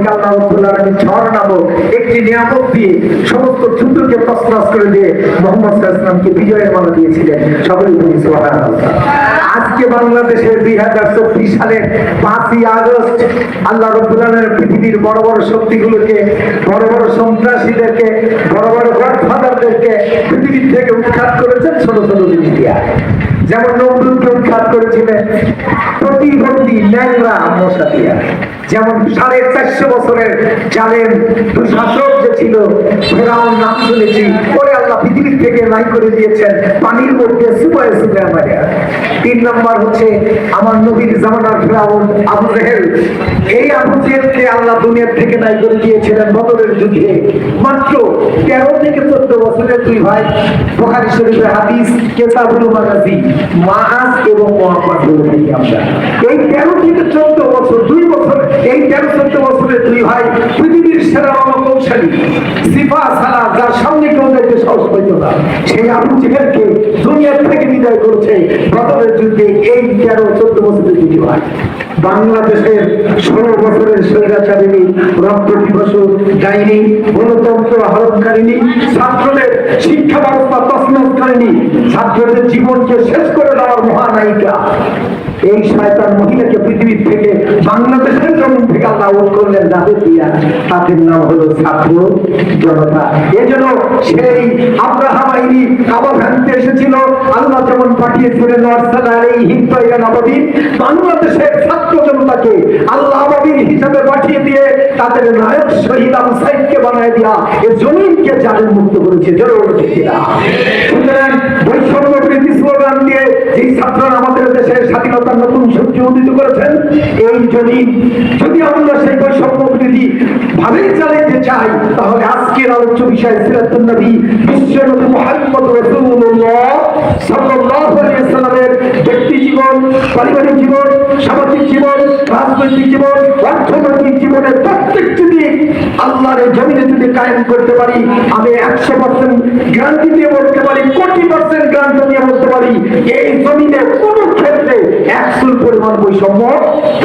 থেকে আল্লাহ রাব্বুল আলামিন ঝড় নামক একটি নিয়ামত দিয়ে সমস্ত যুদ্ধকে তছনছ করে দিয়ে মুহাম্মদ সাল্লাল্লাহু আলাইহি ওয়াসাল্লামকে বিজয়ের মালা দিয়েছিলেন। সকলে বলি সুবহানাল্লাহ। আজকে বাংলাদেশের 2024 সালের 5ই আগস্ট আল্লাহ রাব্বুল আলামিন পৃথিবীর বড় বড় শক্তিগুলোকে, বড় বড় সন্ত্রাসীদেরকে, বড় বড় গডফাদারদেরকে পৃথিবী থেকে উৎখাত করেছেন ছোট ছোট জিনিস দিয়া। যেমন নমরুদকে উৎখাত করেছিলেন প্রতিবন্ধী ন্যাংরা মশা দিয়া। যেমন 450 বছরের জালেম শাসক যে ছিল ফেরাউন, নাম শুনেছি, পরে আল্লাহ পৃথিবীর থেকে নাই করে দিয়েছেন পানির মধ্যে সুবায় সুবায় মারিয়া। 3 নম্বর হচ্ছে আমার নবীর জামানার ফেরাউন আবু জেহেল। এই আবু জেহেলকে আল্লাহ দুনিয়ার থেকে নাই করে দিয়েছিলেন বদরের যুদ্ধে। মাত্র 13 থেকে 14 বছরের 2 ভাই, বুখারী শরীফের হাদিস কিতাবুল মাগাজি, মাআজ এবং মুহাম্মদ বলে থাকি আমরা। এই 13 থেকে 14 বছর, 2 বছর, এই 13-14 বছরের 2 ভাই পৃথিবীর সেরা রণকৌশলী, সিফা সালা, যার সামনে কেউ যাইতে সাহস পাইত না, সেই আবু জেহেলকে দুনিয়ার থেকে বিদায় করেছে বদরের যুদ্ধে এই 13-14 বছরের 2 ভাই। বাংলাদেশের 16 বছরের স্বৈরাচারিণী, রক্ত পিপাসু ডাইনি, গণতন্ত্র হরণকারিণী, ছাত্রদের শিক্ষা ব্যবস্থা তছনছকারিণী, ছাত্রদের জীবনকে শেষ করে দেওয়ার মহানায়িকা, এই শয়তান মহিলাকে পৃথিবীর থেকে, বাংলাদেশের জমিন থেকে আল্লাহ আউট করলেন যাদের দিয়া, তাদের নাম হলো ছাত্র জনতা। এজন্য সেই আব্রাহাম আইনি কাবা ভাঙতে এসেছিল, আল্লাহ যেমন পাঠিয়েছিলেন বাংলাদেশের ছাত্র জনতাকে আল্লাহ আবাবিল হিসাবে পাঠিয়ে দিয়ে তাদের নায়ক শহীদ আবু সাইদকে বানায় দিয়া এই জমিনকে জালেম মুক্ত করেছে। সুতরাং বৈষম্য বিরোধী স্লোগান দিয়ে যেই ছাত্ররা আমাদের দেশের স্বাধীনতার নতুন সূর্য উদিত করেছেন, এই জমিন যদি আমরা সেই বৈষম্য বিরোধী ভাবেই চালাইতে চাই, তাহলে আজকের আলোচ্য বিষয় সিরাতুন নবী, বিশ্ব নবী মুহাম্মদ রাসূলুল্লাহ সাল্লাল্লাহু আলাইহি ওয়াসাল্লামের ব্যক্তি জীবন, পারিবারিক জীবন, সামাজিক জীবন, রাজনৈতিক জীবন, অর্থনৈতিক জীবনের প্রত্যেকটি দিক আল্লাহর জমিনে যদি কায়েম করতে পারি, আমি 100% গ্যারান্টি দিয়ে বলতে পারি, কোটি % গ্যারান্টি দিয়ে বলতে পারি, এই জমিনে কোনো ক্ষেত্রে 100 পরিমাণ বৈষম্য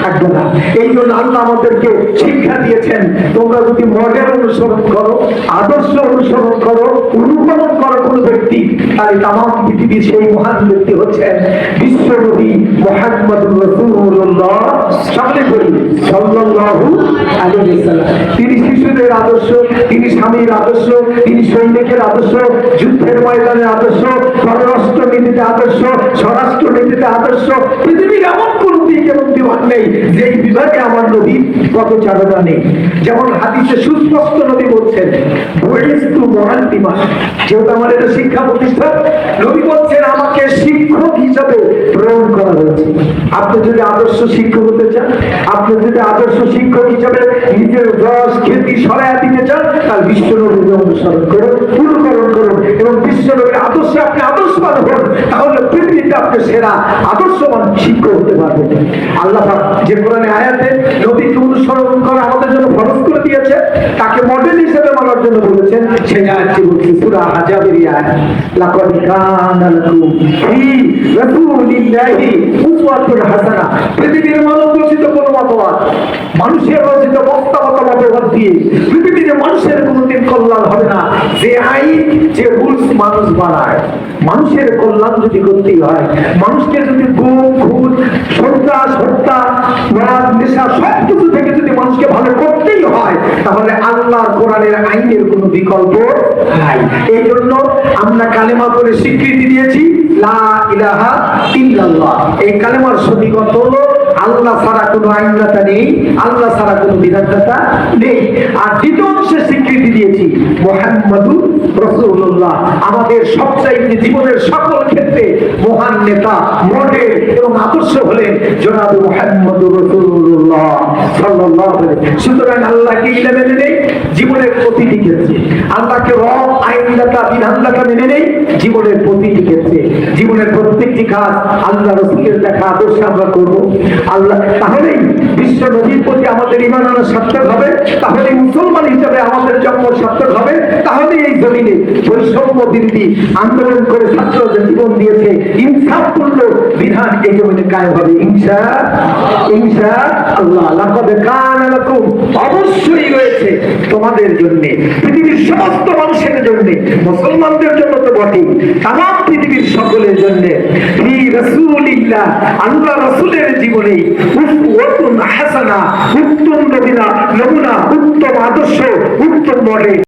থাকবে না। এই জন্য আল্লাহ আমাদেরকে শিক্ষা দিয়েছেন, তোমরা যদি মডেল অনুসরণ করো, আদর্শ অনুসরণ করো, অনুকরণ করো কোন ব্যক্তি, তাহলে তামাম পৃথিবীর সেই মহান ব্যক্তি হচ্ছেন বিশ্ব নবী মুহাম্মদুর রাসূলুল্লাহ সাল্লাল্লাহু আলাইহি ওয়াসাল্লাম। তিনি শিশুদের আদর্শ, তিনি স্বামীর আদর্শ, তিনি সৈনিকের আদর্শ, যুদ্ধের ময়দানের আদর্শ, পররাষ্ট্র নীতিতে আদর্শ, স্বরাষ্ট্র নীতিতে আদর্শ। পৃথিবীর এমন কোন দিক এবং বিভাগ নেই যেই বিভাগে আমার নবী পদচারণা নেই। যেমন হাদিসে সুস্পষ্ট নবী বলছেন, বুইস্তু মুআল্লিমা, যেহেতু আমার এটা শিক্ষা প্রতিষ্ঠান, নবী বলছেন আমাকে শিক্ষক হিসাবে প্রেরণ করা হয়েছে। আপনি যদি আদর্শ শিক্ষক হতে চান, আপনি যদি আদর্শ শিক্ষক হিসাবে নিজের রস খ্যাতি সরাইয়া দিতে চান, তাহলে বিশ্ব নবীকে অনুসরণ করুন, অনুকরণ করুন এবং বিশ্ব নবীর আদর্শে আপনি আদর্শবান হন, তাহলে পৃথিবীতে আপনি সেরা আদর্শবান শিক্ষক হতে পারবেন। আল্লাহ পাক যে কোরআনে আয়াতে নবীকে অনুসরণ করা আমাদের জন্য ফরজ করে দিয়েছে, তাকে মডেল হিসেবে মানার জন্য বলেছেন, সেই আয়াতটি হচ্ছে সূরা হাজাবের আয়াত, লাকাদ কানা লাকুম ফি রাসূলিল্লাহি উসওয়াতুন হাসানাহ। পৃথিবীর মানব রচিত কোন মতবাদ, মানুষের রচিত মতবাদ দিয়ে পৃথিবীর মানুষের কোনদিন কল্যাণ হবে না। যে আইন, যে রুলস মানুষ বানায়, মানুষের কল্যাণ যদি করতেই হয়, মানুষকে যদি গুম, খুন, সন্ত্রাস, হত্যা, মদ, নেশা সবকিছু থেকে যদি মানুষকে ভালো করতেই হয়, তাহলে আল্লাহর কোরআনের আইনের কোনো বিকল্প নাই। এই জন্য আমরা কালেমা করে স্বীকৃতি দিয়েছি লা ইলাহা ইল্লাল্লাহ। এই কালেমার সঠিক অর্থ হলো আল্লাহ ছাড়া কোনো আইনদাতা নেই, আল্লাহ ছাড়া কোনো বিধানদাতা নেই। আর দ্বিতীয় অংশে স্বীকৃতি দিয়েছি মুহাম্মাদুর রাসূলুল্লাহ, আমাদের সবচাইতে জীবনের সকল ক্ষেত্রে মহান নেতা, মডেল এবং আদর্শ হলেন জনাব মুহাম্মাদুর রাসূলুল্লাহ সাল্লাল্লাহু আলাইহি ওয়াসাল্লাম। সুতরাং আল্লাহকে ইলে মেনে নেই জীবনের প্রতিটি ক্ষেত্রে, আল্লাহকে রব, আইন, আইনদাতা বিধানদাতা মেনে নেই, জীবনের প্রতিটি ক্ষেত্রে জীবনের প্রত্যেকটি কাজ আল্লাহ রাসূলের দেখা আদর্শে আমরা করব। আল্লাহ তাহলেই বিশ্ব নবীর প্রতি আমাদের ঈমান আনা সার্থক হবে, তাহলে মুসলমান হিসেবে আমাদের জন্ম সার্থক হবে, তাহলে এই জমিনে বৈষম্য বিরোধী আন্দোলন করে ছাত্রদের জীবন দিয়েছে ইনসাফপূর্ণ বিধান এই জমিনে কায়েম হবে ইনশাআল্লাহ। লাকাদ কানা লাকুম, অবশ্যই রয়েছে তোমাদের জন্য, পৃথিবীর সমস্ত মানুষের জন্য, মুসলমানদের জন্য তো বটেই, তামাম পৃথিবীর সকলের জন্য, ফি রাসূলিল্লাহ, আল্লাহ রাসূলের জীবনে উসওয়াতুন হাসানা, উত্তম নমুনা, উত্তম আদর্শ, উত্তম মডেল।